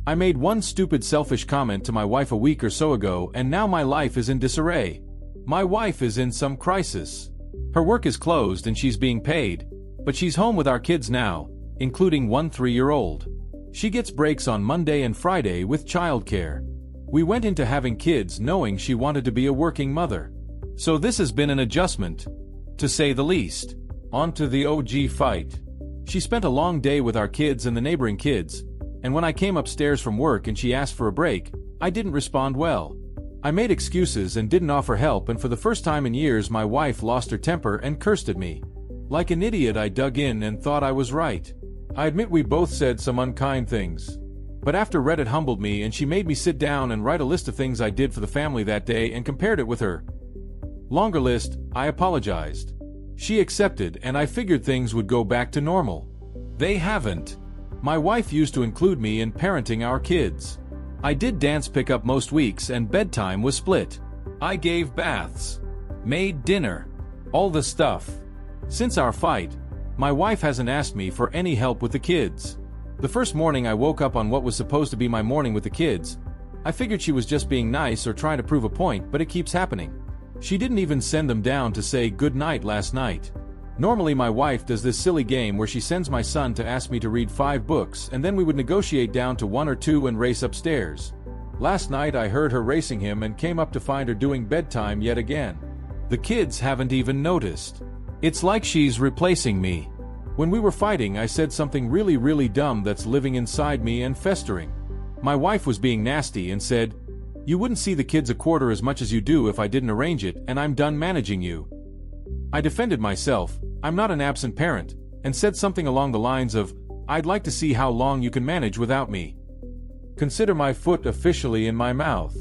I made one stupid selfish comment to my wife a week or so ago and now my life is in disarray. My wife is in some crisis. Her work is closed and she's being paid, but she's home with our kids now, including one 3-year-old. She gets breaks on Monday and Friday with childcare. We went into having kids knowing she wanted to be a working mother. So this has been an adjustment, to say the least. On to the OG fight. She spent a long day with our kids and the neighboring kids, and when I came upstairs from work and she asked for a break, I didn't respond well. I made excuses and didn't offer help, and for the first time in years my wife lost her temper and cursed at me. Like an idiot I dug in and thought I was right. I admit we both said some unkind things. But after Reddit humbled me and she made me sit down and write a list of things I did for the family that day and compared it with her longer list, I apologized. She accepted and I figured things would go back to normal. They haven't. My wife used to include me in parenting our kids. I did dance pickup most weeks and bedtime was split. I gave baths, made dinner, all the stuff. Since our fight, my wife hasn't asked me for any help with the kids. The first morning I woke up on what was supposed to be my morning with the kids. I figured she was just being nice or trying to prove a point, but it keeps happening. She didn't even send them down to say good night last night. Normally my wife does this silly game where she sends my son to ask me to read 5 books and then we would negotiate down to 1 or 2 and race upstairs. Last night I heard her racing him and came up to find her doing bedtime yet again. The kids haven't even noticed. It's like she's replacing me. When we were fighting I said something really dumb that's living inside me and festering. My wife was being nasty and said, "You wouldn't see the kids a quarter as much as you do if I didn't arrange it, and I'm done managing you." I defended myself, I'm not an absent parent, and said something along the lines of, "I'd like to see how long you can manage without me." Consider my foot officially in my mouth.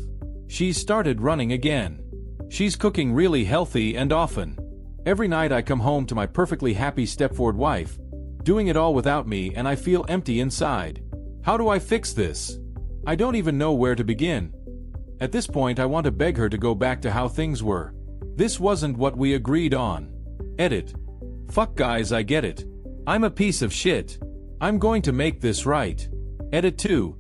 She's started running again. She's cooking really healthy and often. Every night I come home to my perfectly happy stepford wife, doing it all without me, and I feel empty inside. How do I fix this? I don't even know where to begin. At this point I want to beg her to go back to how things were. This wasn't what we agreed on. Edit. Fuck guys, I get it. I'm a piece of shit. I'm going to make this right. Edit 2.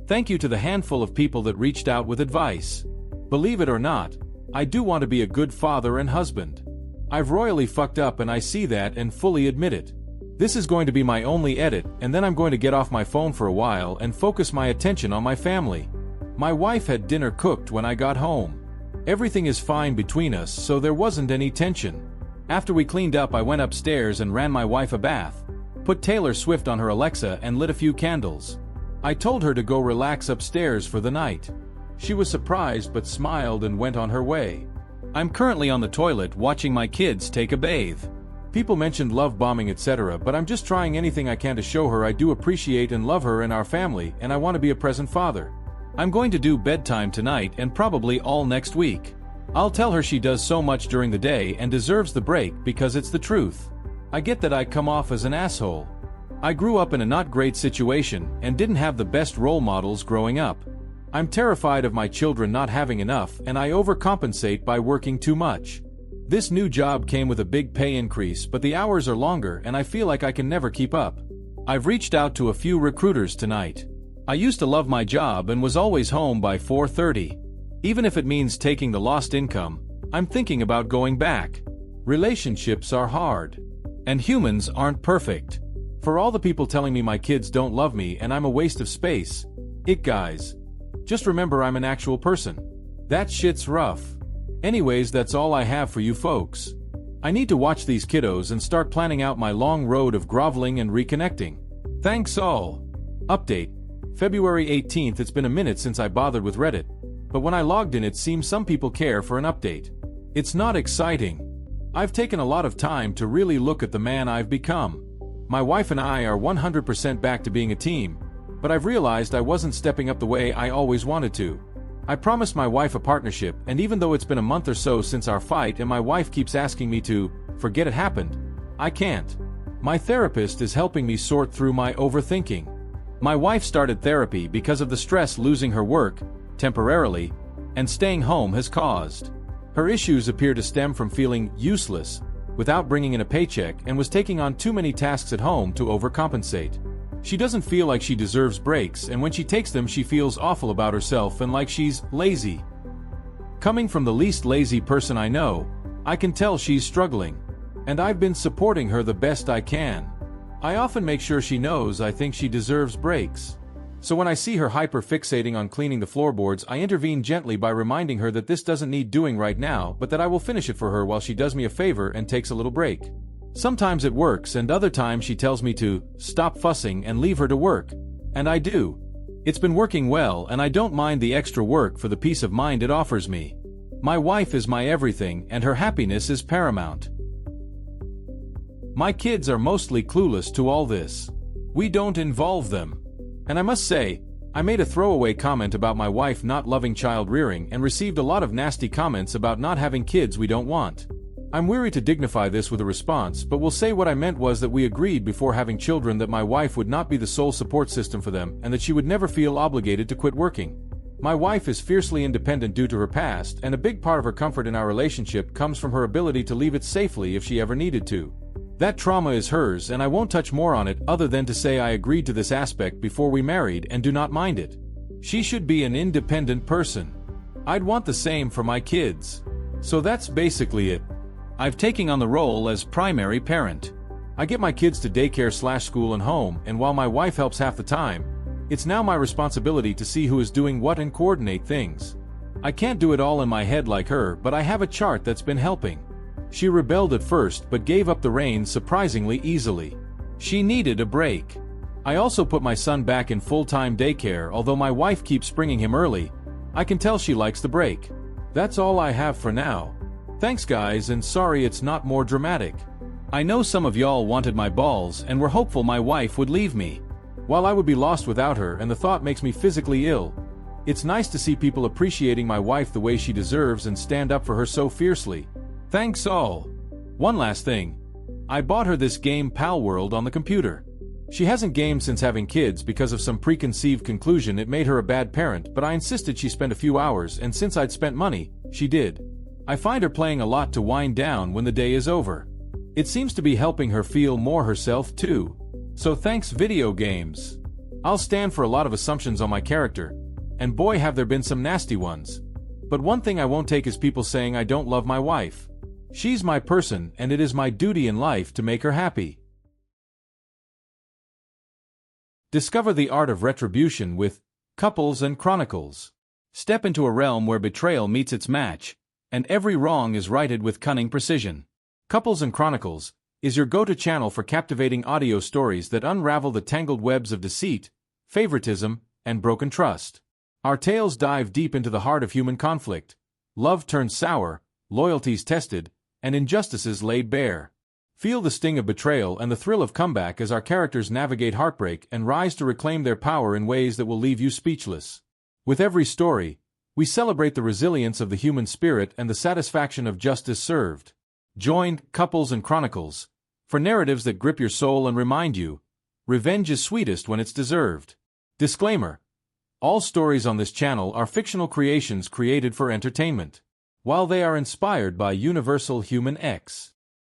Thank you to the handful of people that reached out with advice. Believe it or not, I do want to be a good father and husband. I've royally fucked up and I see that and fully admit it. This is going to be my only edit, and then I'm going to get off my phone for a while and focus my attention on my family. My wife had dinner cooked when I got home. Everything is fine between us, so there wasn't any tension. After we cleaned up I went upstairs and ran my wife a bath, put Taylor Swift on her Alexa and lit a few candles. I told her to go relax upstairs for the night. She was surprised but smiled and went on her way. I'm currently on the toilet watching my kids take a bathe. People mentioned love bombing etc., but I'm just trying anything I can to show her I do appreciate and love her and our family, and I want to be a present father. I'm going to do bedtime tonight and probably all next week. I'll tell her she does so much during the day and deserves the break because it's the truth. I get that I come off as an asshole. I grew up in a not great situation and didn't have the best role models growing up. I'm terrified of my children not having enough and I overcompensate by working too much. This new job came with a big pay increase, but the hours are longer and I feel like I can never keep up. I've reached out to a few recruiters tonight. I used to love my job and was always home by 4:30. Even if it means taking the lost income, I'm thinking about going back. Relationships are hard. And humans aren't perfect. For all the people telling me my kids don't love me and I'm a waste of space, guys. Just remember I'm an actual person. That shit's rough. Anyways, that's all I have for you folks. I need to watch these kiddos and start planning out my long road of groveling and reconnecting. Thanks all. Update. February 18th. It's been a minute since I bothered with Reddit, but when I logged in it seems some people care for an update. It's not exciting. I've taken a lot of time to really look at the man I've become. My wife and I are 100% back to being a team, but I've realized I wasn't stepping up the way I always wanted to. I promised my wife a partnership, and even though it's been a month or so since our fight and my wife keeps asking me to forget it happened, I can't. My therapist is helping me sort through my overthinking. My wife started therapy because of the stress losing her work, temporarily, and staying home has caused. Her issues appear to stem from feeling useless, without bringing in a paycheck, and was taking on too many tasks at home to overcompensate. She doesn't feel like she deserves breaks, and when she takes them she feels awful about herself and like she's lazy. Coming from the least lazy person I know, I can tell she's struggling. And I've been supporting her the best I can. I often make sure she knows I think she deserves breaks. So when I see her hyper-fixating on cleaning the floorboards, I intervene gently by reminding her that this doesn't need doing right now, but that I will finish it for her while she does me a favor and takes a little break. Sometimes it works, and other times she tells me to stop fussing and leave her to work. And I do. It's been working well, and I don't mind the extra work for the peace of mind it offers me. My wife is my everything, and her happiness is paramount. My kids are mostly clueless to all this. We don't involve them. And I must say, I made a throwaway comment about my wife not loving child rearing and received a lot of nasty comments about not having kids we don't want. I'm weary to dignify this with a response, but will say what I meant was that we agreed before having children that my wife would not be the sole support system for them and that she would never feel obligated to quit working. My wife is fiercely independent due to her past, and a big part of her comfort in our relationship comes from her ability to leave it safely if she ever needed to. That trauma is hers, and I won't touch more on it other than to say I agreed to this aspect before we married and do not mind it. She should be an independent person. I'd want the same for my kids. So that's basically it. I've taken on the role as primary parent. I get my kids to daycare/school and home, and while my wife helps half the time, it's now my responsibility to see who is doing what and coordinate things. I can't do it all in my head like her, but I have a chart that's been helping. She rebelled at first but gave up the reins surprisingly easily. She needed a break. I also put my son back in full-time daycare, although my wife keeps bringing him early. I can tell she likes the break. That's all I have for now. Thanks guys, and sorry it's not more dramatic. I know some of y'all wanted my balls and were hopeful my wife would leave me. While I would be lost without her and the thought makes me physically ill, it's nice to see people appreciating my wife the way she deserves and stand up for her so fiercely. Thanks all. One last thing. I bought her this game Pal World on the computer. She hasn't gamed since having kids because of some preconceived conclusion it made her a bad parent, but I insisted she spend a few hours, and since I'd spent money, she did. I find her playing a lot to wind down when the day is over. It seems to be helping her feel more herself too. So thanks video games. I'll stand for a lot of assumptions on my character, and boy have there been some nasty ones. But one thing I won't take is people saying I don't love my wife. She's my person, and it is my duty in life to make her happy. Discover the art of retribution with Couples and Chronicles. Step into a realm where betrayal meets its match, and every wrong is righted with cunning precision. Couples and Chronicles is your go-to channel for captivating audio stories that unravel the tangled webs of deceit, favoritism, and broken trust. Our tales dive deep into the heart of human conflict. Love turns sour, loyalties tested, and injustices laid bare. Feel the sting of betrayal and the thrill of comeback as our characters navigate heartbreak and rise to reclaim their power in ways that will leave you speechless. With every story, we celebrate the resilience of the human spirit and the satisfaction of justice served. Join Couples and Chronicles for narratives that grip your soul and remind you, revenge is sweetest when it's deserved. Disclaimer: all stories on this channel are fictional creations created for entertainment. While they are inspired by universal human X.